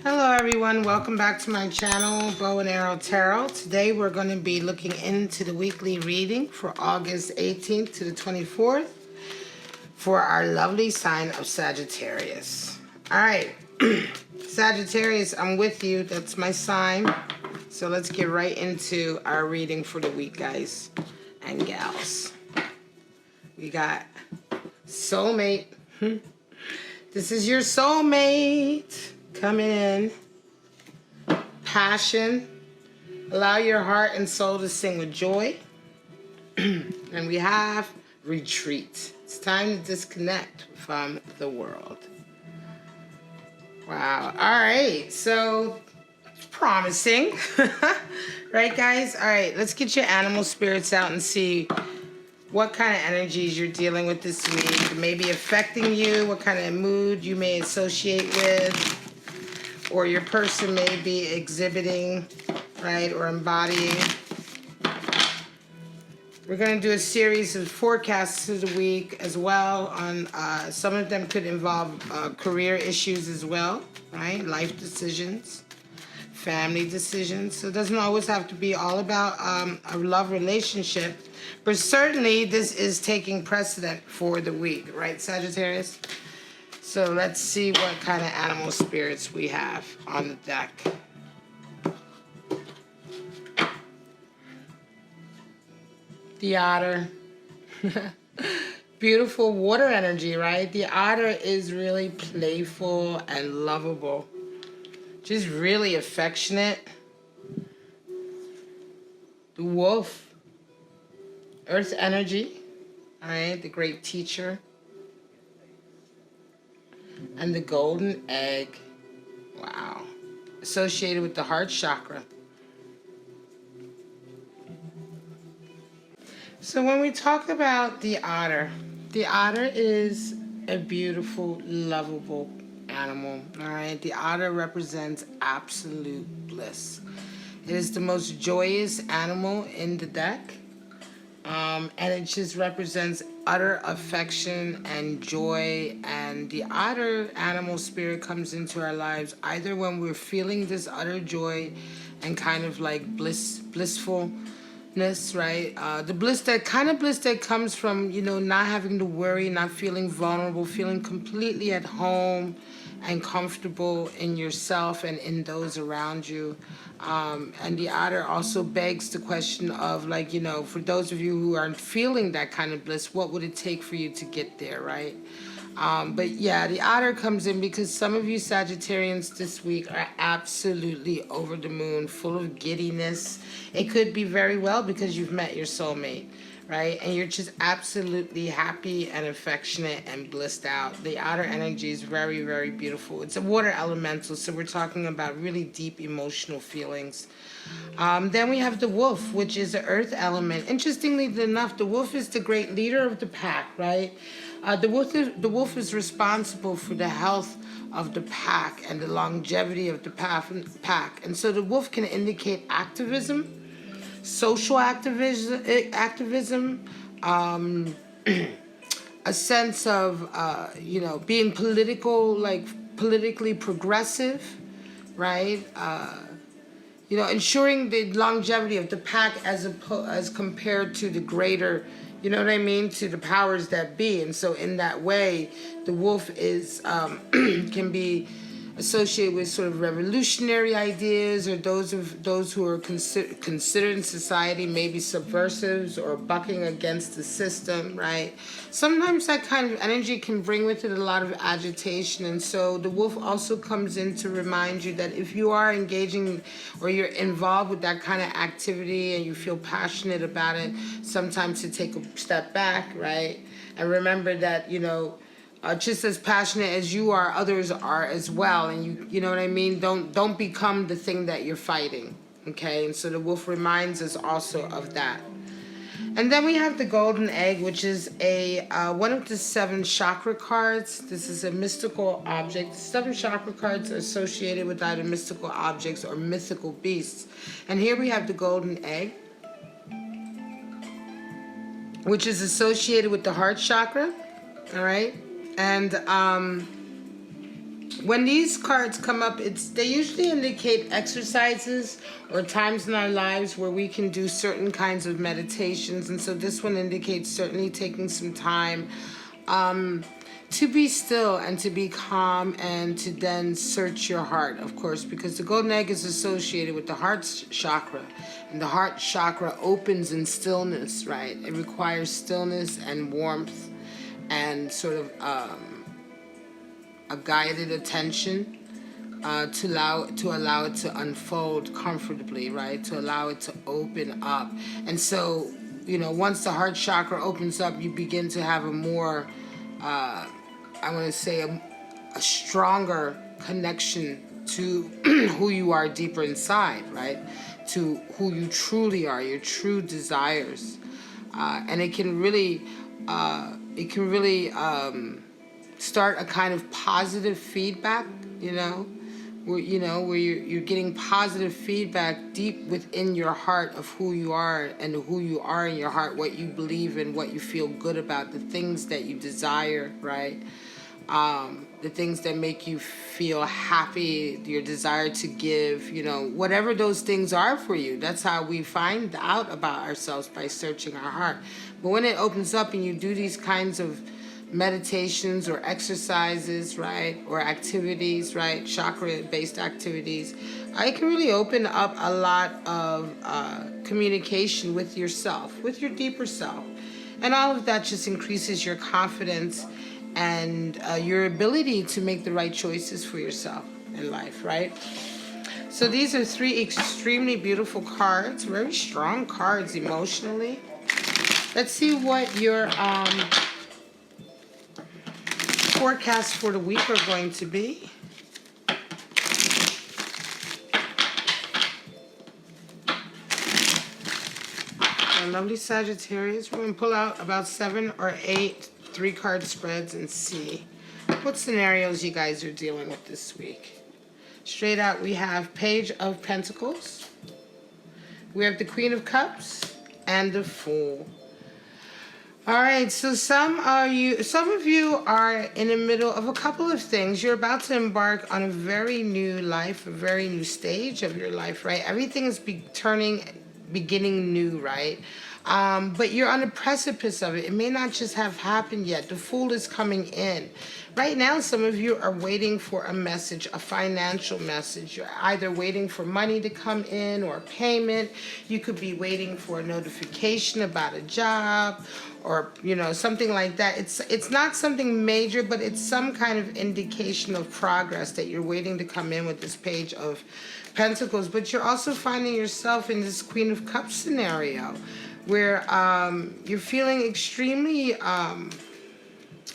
Hello everyone, welcome back to my channel, Bow and Arrow Tarot. Today we're going to be looking into the weekly reading for August 18th to the 24th for our lovely sign of Sagittarius. Alright, Sagittarius, I'm with you. That's my sign. So let's get right into our reading for the week, guys and gals. We got soulmate. This is your soulmate. Coming in. Passion. Allow your heart and soul to sing with joy. And we have retreat. It's time to disconnect from the world. Wow. All right. So, it's promising. Right, guys? All right. Let's get your animal spirits out and see what kind of energies you're dealing with this week. It may be affecting you. What kind of mood you may associate with. Or your person may be exhibiting, right, or embodying. We're going to do a series of forecasts of the week as well. On some of them could involve career issues as well, right? Life decisions, family decisions. So it doesn't always have to be all about a love relationship. But certainly this is taking precedent for the week, right, Sagittarius? So let's see what kind of animal spirits we have on the deck. The otter. Beautiful water energy, right? The otter is really playful and lovable. Just really affectionate. The wolf. Earth energy. All right, the great teacher. And the golden egg. Wow. Associated with the heart chakra. So when we talk about the otter is a beautiful, lovable animal. All right. The otter represents absolute bliss. It is the most joyous animal in the deck. And it just represents utter affection and joy. And the otter animal spirit comes into our lives either when we're feeling this utter joy and kind of like blissfulness, right? The bliss that comes from, not having to worry, not feeling vulnerable, feeling completely at home and comfortable in yourself and in those around you. And the otter also begs the question of, for those of you who aren't feeling that kind of bliss, what would it take for you to get there, right? But yeah, the otter comes in because some of you Sagittarians this week are absolutely over the moon, full of giddiness. It could be very well because you've met your soulmate, right? And you're just absolutely happy and affectionate and blissed out. The otter energy is very, very beautiful. It's a water elemental, so we're talking about really deep emotional feelings. Then we have the wolf, which is the earth element. Interestingly enough, the wolf is the great leader of the pack, right? The wolf is responsible for the health of the pack and the longevity of the pack. And so the wolf can indicate activism, social activism, a sense of, being politically progressive, right? Ensuring the longevity of the pack as compared to the greater, to the powers that be. And so in that way, the wolf is can be associated with sort of revolutionary ideas, or those who are considered in society maybe subversives or bucking against the system, right? Sometimes that kind of energy can bring with it a lot of agitation, and so the wolf also comes in to remind you that if you are engaging or you're involved with that kind of activity and you feel passionate about it, sometimes to take a step back, right? And remember that, just as passionate as you are, others are as well. And you know what I mean? Don't become the thing that you're fighting. Okay? And so the wolf reminds us also of that. And then we have the golden egg, which is one of the 7 chakra cards. This is a mystical object. 7 chakra cards are associated with either mystical objects or mythical beasts. And here we have the golden egg, which is associated with the heart chakra. All right? And When these cards come up, they usually indicate exercises or times in our lives where we can do certain kinds of meditations. And so this one indicates certainly taking some time to be still and to be calm and to then search your heart, of course, because the golden egg is associated with the heart chakra. And the heart chakra opens in stillness, right? It requires stillness and warmth and sort of a guided attention to allow it to unfold comfortably, right? To allow it to open up. And so, once the heart chakra opens up, you begin to have a more, I want to say, a stronger connection to who you are deeper inside, right? To who you truly are, your true desires. And it can really start a kind of positive feedback, where you're getting positive feedback deep within your heart of who you are and who you are in your heart, what you believe in, what you feel good about, the things that you desire, right? The things that make you feel happy, your desire to give, whatever those things are for you. That's how we find out about ourselves, by searching our heart. But when it opens up and you do these kinds of meditations or exercises, right, or activities, right, chakra-based activities, it can really open up a lot of communication with yourself, with your deeper self. And all of that just increases your confidence and your ability to make the right choices for yourself in life, right? So these are 3 extremely beautiful cards, very strong cards emotionally. Let's see what your forecasts for the week are going to be. Our lovely Sagittarius, we're going to pull out about 7 or 8 3-card spreads and see what scenarios you guys are dealing with this week. Straight out, we have Page of Pentacles, we have the Queen of Cups, and the Fool. All right, so some of you are in the middle of a couple of things. You're about to embark on a very new life, a very new stage of your life, right? Everything is beginning new, right? But you're on the precipice of it. It may not just have happened yet. The Fool is coming in. Right now, some of you are waiting for a message, a financial message. You're either waiting for money to come in or payment. You could be waiting for a notification about a job or, something like that. It's not something major, but it's some kind of indication of progress that you're waiting to come in with this Page of Pentacles. But you're also finding yourself in this Queen of Cups scenario, where you're feeling extremely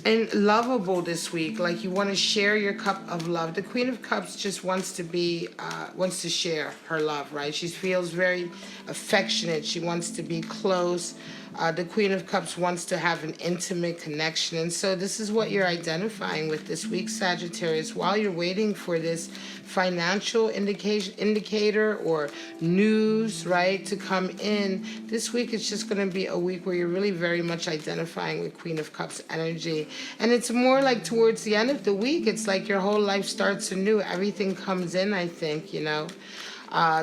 and lovable this week, like you want to share your cup of love. The Queen of Cups just wants to share her love, right? She feels very affectionate. She wants to be close. The Queen of Cups wants to have an intimate connection. And so this is what you're identifying with this week, Sagittarius. While you're waiting for this financial indicator or news, right, to come in, this week it's just going to be a week where you're really very much identifying with Queen of Cups energy. And it's more like towards the end of the week, it's like your whole life starts anew. Everything comes in, I think,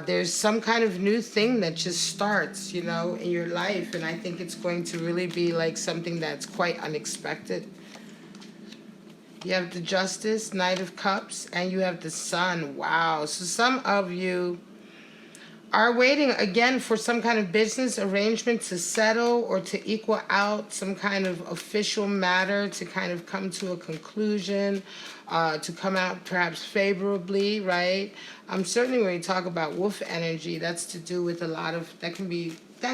there's some kind of new thing that just starts, in your life. And I think it's going to really be like something that's quite unexpected. You have the Justice, Knight of Cups, and you have the Sun. Wow. So some of you are waiting again for some kind of business arrangement to settle or to equal out, some kind of official matter to kind of come to a conclusion, to come out perhaps favorably, right? Certainly when you talk about wolf energy, that's to do with a lot of, that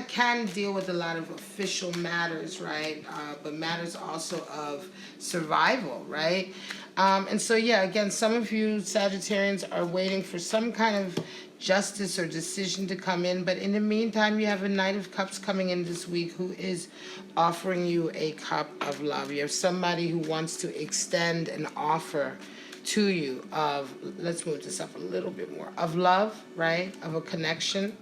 can deal with a lot of official matters, right? But matters also of survival, right? And so, yeah, again, some of you Sagittarians are waiting for some kind of justice or decision to come in. But in the meantime, you have a Knight of Cups coming in this week who is offering you a cup of love. You have somebody who wants to extend an offer to you of, let's move this up a little bit more, of love, right? Of a connection.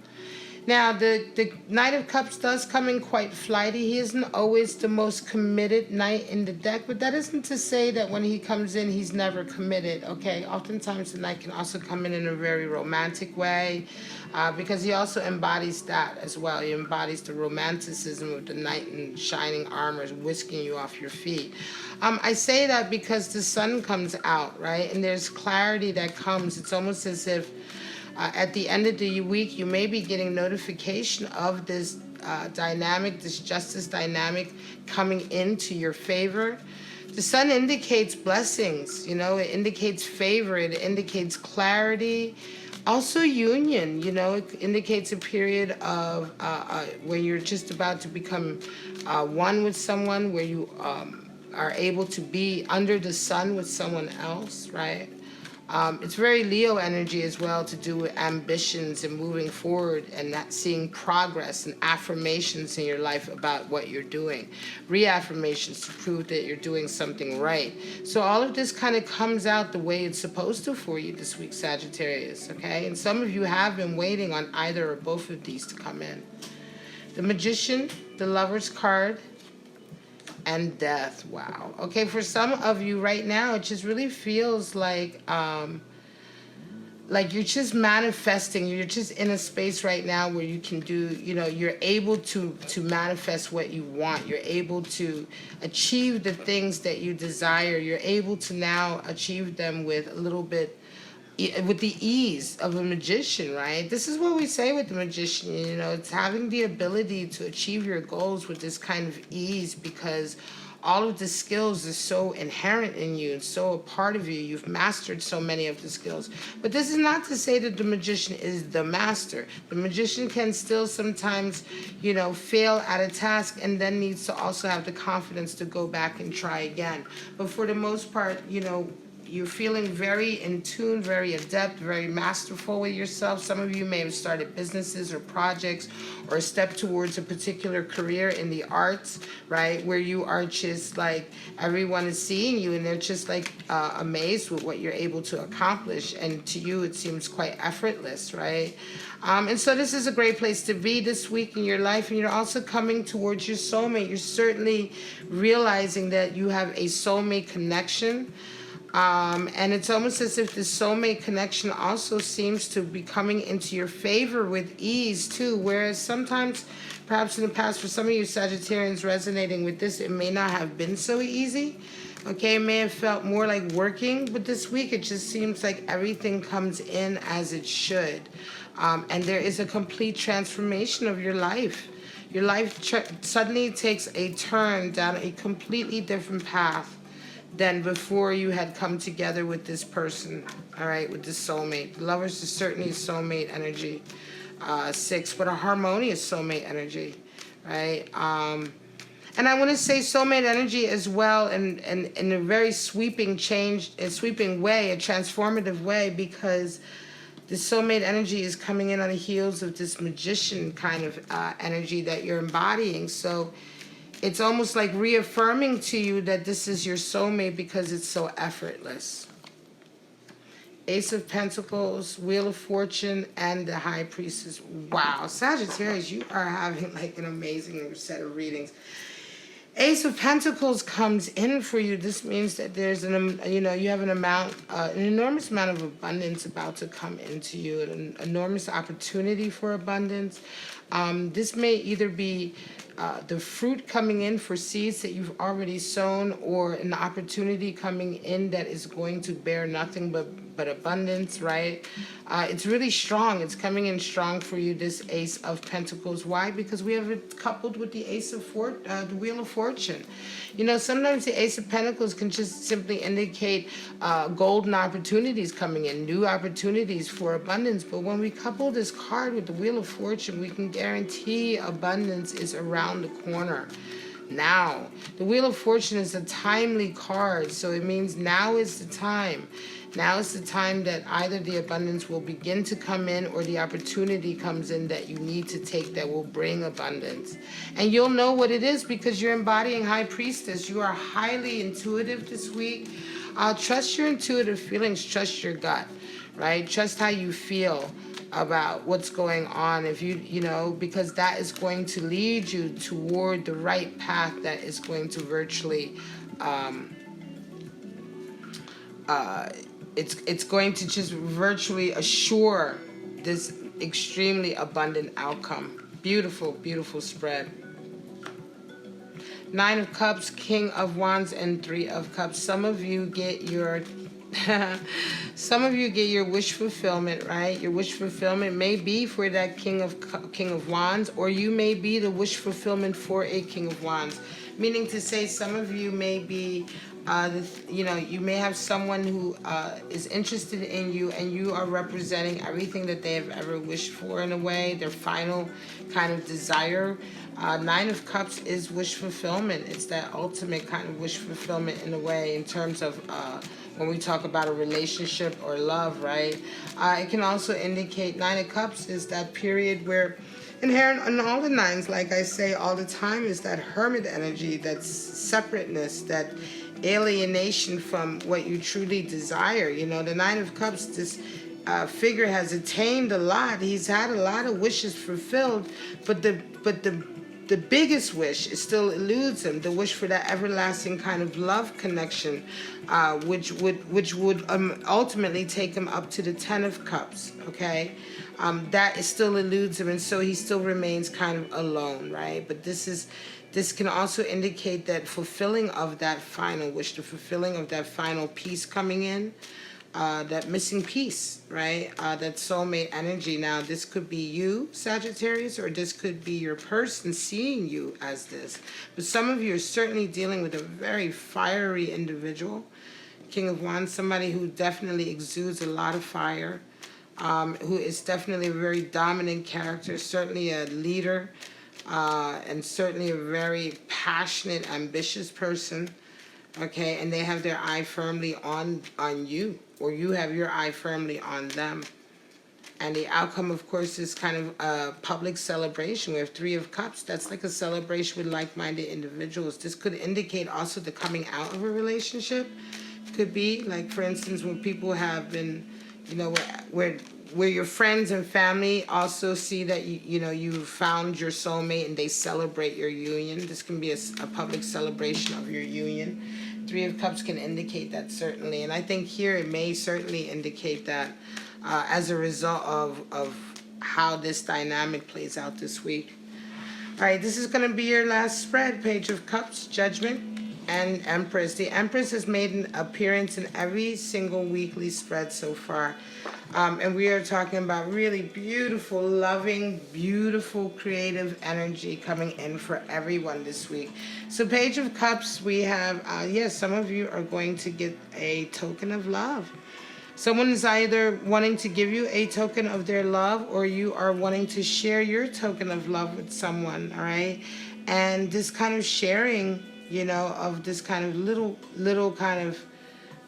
Now, the Knight of Cups does come in quite flighty. He isn't always the most committed knight in the deck, but that isn't to say that when he comes in, he's never committed, okay? Oftentimes, the knight can also come in a very romantic way, because he also embodies that as well. He embodies the romanticism of the knight in shining armor, whisking you off your feet. I say that because the sun comes out, right? And there's clarity that comes. It's almost as if at the end of the week, you may be getting notification of this dynamic, this justice dynamic coming into your favor. The sun indicates blessings, you know, it indicates favor, it indicates clarity. Also union, you know, it indicates a period of where you're just about to become one with someone, where you are able to be under the sun with someone else, right? It's very Leo energy as well, to do with ambitions and moving forward and not seeing progress and affirmations in your life about what you're doing. Reaffirmations to prove that you're doing something right. So all of this kind of comes out the way it's supposed to for you this week, Sagittarius, okay? And some of you have been waiting on either or both of these to come in. The Magician, the Lover's card, and death. Wow. Okay, for some of you right now, it just really feels like you're just manifesting. You're just in a space right now where you can do, you know, you're able to manifest what you want. You're able to achieve the things that you desire. You're able to now achieve them with a little bit, with the ease of a magician, right? This is what we say with the magician, you know, it's having the ability to achieve your goals with this kind of ease, because all of the skills are so inherent in you and so a part of you. You've mastered so many of the skills. But this is not to say that the magician is the master. The magician can still sometimes, you know, fail at a task and then needs to also have the confidence to go back and try again. But for the most part, you know, you're feeling very in tune, very adept, very masterful with yourself. Some of you may have started businesses or projects or stepped towards a particular career in the arts, right? Where you are just like, everyone is seeing you and they're just like amazed with what you're able to accomplish. And to you, it seems quite effortless, right? And so this is a great place to be this week in your life. And you're also coming towards your soulmate. You're certainly realizing that you have a soulmate connection. And it's almost as if the soulmate connection also seems to be coming into your favor with ease too, whereas sometimes, perhaps in the past, for some of you Sagittarians resonating with this, it may not have been so easy. Okay, it may have felt more like working, but this week it just seems like everything comes in as it should. And there is a complete transformation of your life. Your life suddenly takes a turn down a completely different path than before you had come together with this person, all right, with this soulmate. The Lovers is certainly soulmate energy, 6, but a harmonious soulmate energy, right? And I want to say soulmate energy as well, and in a very sweeping way, a transformative way, because the soulmate energy is coming in on the heels of this magician kind of energy that you're embodying. So it's almost like reaffirming to you that this is your soulmate because it's so effortless. Ace of Pentacles, Wheel of Fortune, and the High Priestess. Wow, Sagittarius, you are having like an amazing set of readings. Ace of Pentacles comes in for you. This means that there's you have an enormous amount of abundance about to come into you, an enormous opportunity for abundance. This may either be the fruit coming in for seeds that you've already sown, or an opportunity coming in that is going to bear nothing but abundance, right? It's really strong. It's coming in strong for you, this Ace of Pentacles. Why? Because we have it coupled with the the Wheel of Fortune. You know, sometimes the Ace of Pentacles can just simply indicate golden opportunities coming in, new opportunities for abundance. But when we couple this card with the Wheel of Fortune, we can guarantee abundance is around the corner. Now, the Wheel of Fortune is a timely card, so it means now is the time. Now is the time that either the abundance will begin to come in or the opportunity comes in that you need to take that will bring abundance. And you'll know what it is because you're embodying High Priestess. You are highly intuitive this week. Trust your intuitive feelings. Trust your gut, right? Trust how you feel. about what's going on. If you know, because that is going to lead you toward the right path that is going to virtually, it's going to just virtually assure this extremely abundant outcome. Beautiful, beautiful spread. Nine of Cups, King of Wands, and Three of Cups. Some of you get your some of you get your wish fulfillment, right? Your wish fulfillment may be for that King of Wands, or you may be the wish fulfillment for a King of Wands. Meaning to say, some of you may be, you may have someone who is interested in you, and you are representing everything that they have ever wished for in a way, their final kind of desire. Nine of Cups is wish fulfillment. It's that ultimate kind of wish fulfillment in a way, in terms of when we talk about a relationship or love, right? It can also indicate, Nine of Cups is that period where, inherent in all the nines, like I say all the time, is that hermit energy, that separateness, that alienation from what you truly desire. You know, the Nine of Cups, this figure has attained a lot. He's had a lot of wishes fulfilled, but the biggest wish, it still eludes him. The wish for that everlasting kind of love connection, which would ultimately take him up to the Ten of Cups. Okay, that it still eludes him, and so he still remains kind of alone, right? But this can also indicate that fulfilling of that final wish, the fulfilling of that final piece coming in. That missing piece, right? That soulmate energy. Now, this could be you, Sagittarius, or this could be your person seeing you as this. But some of you are certainly dealing with a very fiery individual. King of Wands, somebody who definitely exudes a lot of fire, who is definitely a very dominant character, certainly a leader, and certainly a very passionate, ambitious person. Okay, and they have their eye firmly on you, or you have your eye firmly on them. And the outcome, of course, is kind of a public celebration. We have Three of Cups. That's like a celebration with like-minded individuals. This could indicate also the coming out of a relationship. Could be, like, for instance, when people have been, you know, where your friends and family also see that you found your soulmate, and they celebrate your union. This can be a public celebration of your union. Three of Cups can indicate that, certainly, and I think here it may certainly indicate that as a result of how this dynamic plays out this week. All right, this is going to be your last spread. Page of Cups, Judgment, and Empress. The Empress has made an appearance in every single weekly spread so far. And we are talking about really beautiful, loving, beautiful, creative energy coming in for everyone this week. So Page of Cups, we have, yes, some of you are going to get a token of love. Someone is either wanting to give you a token of their love, or you are wanting to share your token of love with someone, all right? And this kind of sharing, you know, of this kind of little kind of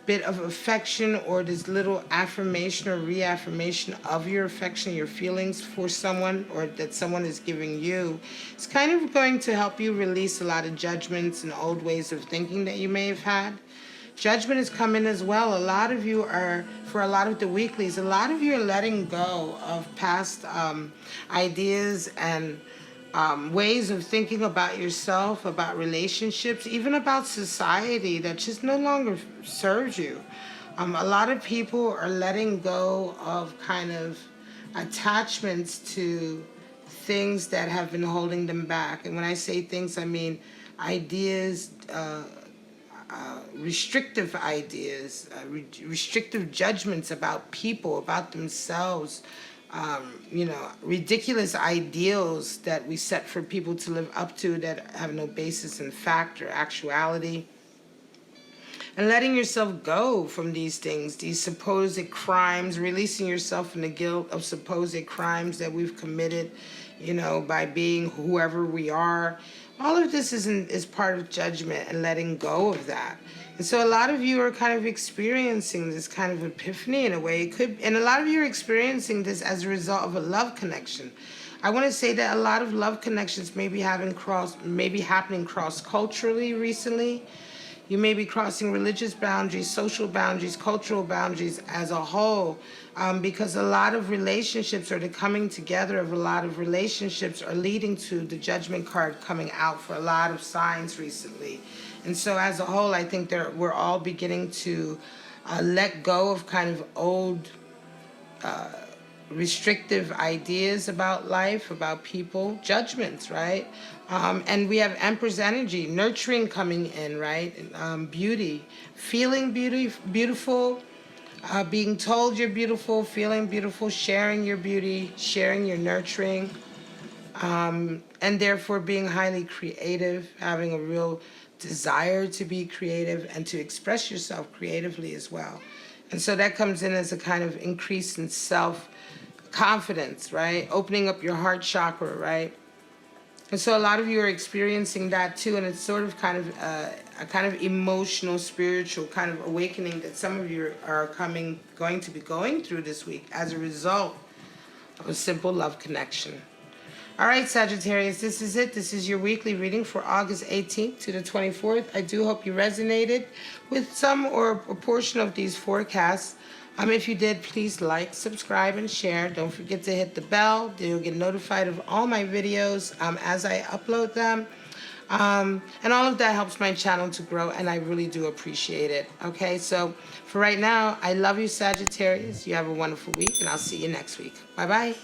bit of affection, or this little affirmation or reaffirmation of your affection, your feelings for someone, or that someone is giving you, it's kind of going to help you release a lot of judgments and old ways of thinking that you may have had. Judgment is coming as well. A lot of you are, for a lot of the weeklies, a lot of you are letting go of past ideas and ways of thinking about yourself, about relationships, even about society that just no longer serves you. A lot of people are letting go of kind of attachments to things that have been holding them back. And when I say things, I mean ideas, restrictive ideas, restrictive judgments about people, about themselves, ridiculous ideals that we set for people to live up to that have no basis in fact or actuality. And letting yourself go from these things, these supposed crimes, releasing yourself from the guilt of supposed crimes that we've committed, by being whoever we are. All of this is part of judgment and letting go of that. And so a lot of you are kind of experiencing this kind of epiphany in a way. And a lot of you are experiencing this as a result of a love connection. I want to say that a lot of love connections may be happening cross-culturally recently. You may be crossing religious boundaries, social boundaries, cultural boundaries as a whole, because a lot of relationships, or the coming together of a lot of relationships, are leading to the Judgment card coming out for a lot of signs recently. And so as a whole, I think we're all beginning to let go of kind of old restrictive ideas about life, about people, judgments, right? And we have Empress energy, nurturing coming in, right? Beauty, feeling beautiful, being told you're beautiful, feeling beautiful, sharing your beauty, sharing your nurturing, and therefore being highly creative, having a real desire to be creative and to express yourself creatively as well. And so that comes in as a kind of increase in self-confidence, right? Opening up your heart chakra, right? And so a lot of you are experiencing that too, and it's sort of kind of a kind of emotional, spiritual kind of awakening that some of you are going to be going through this week as a result of a simple love connection. All right, Sagittarius, this is it. This is your weekly reading for August 18th to the 24th. I do hope you resonated with some or a portion of these forecasts. If you did, please like, subscribe, and share. Don't forget to hit the bell. You'll get notified of all my videos as I upload them. And all of that helps my channel to grow, and I really do appreciate it. Okay, so for right now, I love you, Sagittarius. You have a wonderful week, and I'll see you next week. Bye-bye.